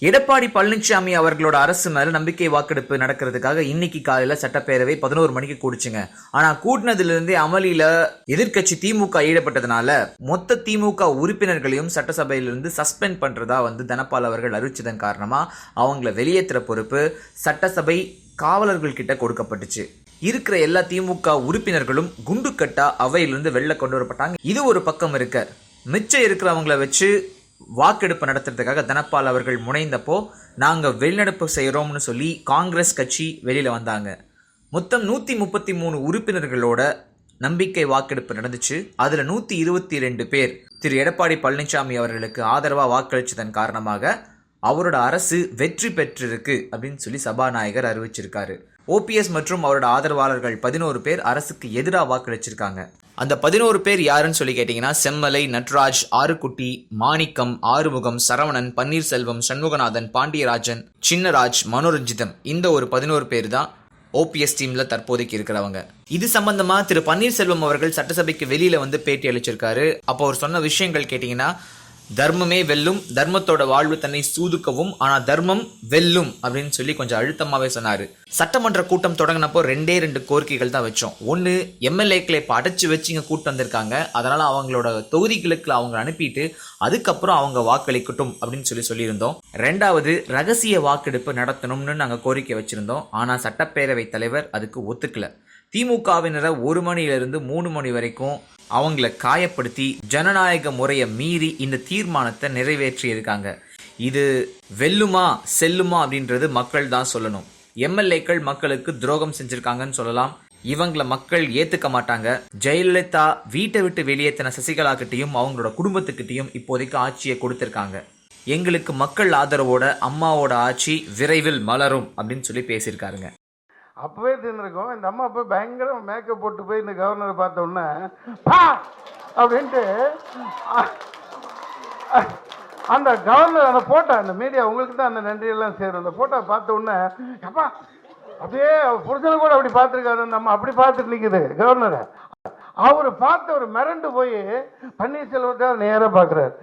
எடப்பாடி பழனிசாமி அவர்களோட அரசு மேல நம்பிக்கை வாக்கெடுப்பு நடக்கிறதுக்காக இன்னைக்கு காலையில சட்டப்பேரவை 11 மணிக்கு கூடுச்சுங்க. ஆனா கூட்டினதுல இருந்தே அமளியில எதிர்கட்சி திமுக ஈடுபட்டதுனால மொத்த திமுக உறுப்பினர்களையும் சட்டசபையிலிருந்து சஸ்பெண்ட் பண்றதா தனபால் அவர்கள் அறிவிச்சதன் காரணமா அவங்கள வெளியேற்ற பொறுப்பு சட்டசபை காவலர்கள் கிட்ட கொடுக்கப்பட்டுச்சு. இருக்கிற எல்லா திமுக உறுப்பினர்களும் குண்டுக்கட்டா அவையிலிருந்து வெளில கொண்டு வரப்பட்டாங்க. இது ஒரு பக்கம் இருக்க, மிச்சம் இருக்கிறவங்களை வச்சு வாக்கெடுப்பு நடத்துறதுக்காக தனபால் அவர்கள் முனைந்தப்போ நாங்க வெளிநடப்பு செய்யறோம்னு சொல்லி காங்கிரஸ் கட்சி வெளியில வந்தாங்க. மொத்தம் 133 உறுப்பினர்களோட நம்பிக்கை வாக்கெடுப்பு நடந்துச்சு. அதுல 122 பேர் திரு எடப்பாடி பழனிசாமி அவர்களுக்கு ஆதரவா வாக்களிச்சதன் காரணமாக அவரோட அரசு வெற்றி பெற்றிருக்கு அப்படின்னு சொல்லி சபாநாயகர் அறிவிச்சிருக்காரு. ஓபிஎஸ் மற்றும் அவரோட ஆதரவாளர்கள் 11 பேர் அரசுக்கு எதிராக வாக்களிச்சிருக்காங்க. அந்த 11 பேர் யாருன்னு சொல்லி கேட்டீங்கன்னா, செம்மலை, நட்ராஜ், ஆறுக்குட்டி, மாணிக்கம், ஆறுமுகம், சரவணன், பன்னீர்செல்வம், சண்முகநாதன், பாண்டியராஜன், சின்னராஜ், மனோரஞ்சிதம். இந்த ஒரு 11 பேர் தான் ஓபிஎஸ் டீம்ல தற்போதைக்கு இருக்கிறவங்க. இது சம்பந்தமா திரு பன்னீர்செல்வம் அவர்கள் சட்டசபைக்கு வெளியில பேட்டி அளிச்சிருக்காரு. அப்போ அவர் சொன்ன விஷயங்கள் கேட்டீங்கன்னா, தர்மமே வெல்லும், தர்மத்தோட வாழ்வு தன்னை சூதுக்கவும், ஆனா தர்மம் வெல்லும் அப்படின்னு சொல்லி கொஞ்சம் அழுத்தமாவே சொன்னாரு. சட்டமன்ற கூட்டம் தொடங்கினப்போ 2 கோரிக்கைகள் தான் வச்சோம். ஒன்னு, எம்எல்ஏக்களை இப்ப அடைச்சு வச்சு இங்க கூட்டம் வந்திருக்காங்க, அதனால அவங்களோட தொகுதிகளுக்கு அவங்க அனுப்பிட்டு அதுக்கப்புறம் அவங்க வாக்களிக்கட்டும் அப்படின்னு சொல்லியிருந்தோம். 2வது, ரகசிய வாக்கெடுப்பு நடத்தணும்னு நாங்க கோரிக்கை வச்சிருந்தோம். ஆனா சட்டப்பேரவை தலைவர் அதுக்கு ஒத்துக்கல. திமுகவினரை 1 மணியிலிருந்து 3 மணி வரைக்கும் அவங்கள காயப்படுத்தி ஜனநாயக முறையை மீறி இந்த தீர்மானத்தை நிறைவேற்றி இருக்காங்க. இது வெல்லுமா செல்லுமா அப்படின்றது மக்கள் தான் சொல்லணும். எம்எல்ஏக்கள் மக்களுக்கு துரோகம் செஞ்சிருக்காங்கன்னு சொல்லலாம். இவங்கள மக்கள் ஏத்துக்க மாட்டாங்க. ஜெயலலிதா வீட்டை விட்டு வெளியேற்றின சசிகலா கிட்டையும் அவங்களோட குடும்பத்துக்கிட்டையும் இப்போதைக்கு ஆட்சியை கொடுத்திருக்காங்க. எங்களுக்கு மக்கள் ஆதரவோட அம்மாவோட ஆட்சி விரைவில் மலரும் அப்படின்னு சொல்லி பேசியிருக்காருங்க. அப்பவே தெரிஞ்சிருக்கோம். இந்த அம்மா போய் பயங்கர மேக்கப் போட்டு போய் இந்த கவர்னரை பார்த்த உடனே பா அப்படின்ட்டு அந்த கவர்னர் அந்த போட்டோ, அந்த மீடியா உங்களுக்கு தான் அந்த நன்றியெல்லாம் சேரும். அந்த போட்டோ பார்த்த உடனே அப்பா அப்படியே புருஷனை கூட அப்படி பார்த்துருக்காரு அந்த அம்மா, அப்படி பார்த்துட்டு நிற்குது கவர்னரை. அவர் பார்த்து ஒரு மிரண்டு போய் பன்னீர்செல்வத்தை நேராக பார்க்குறாரு.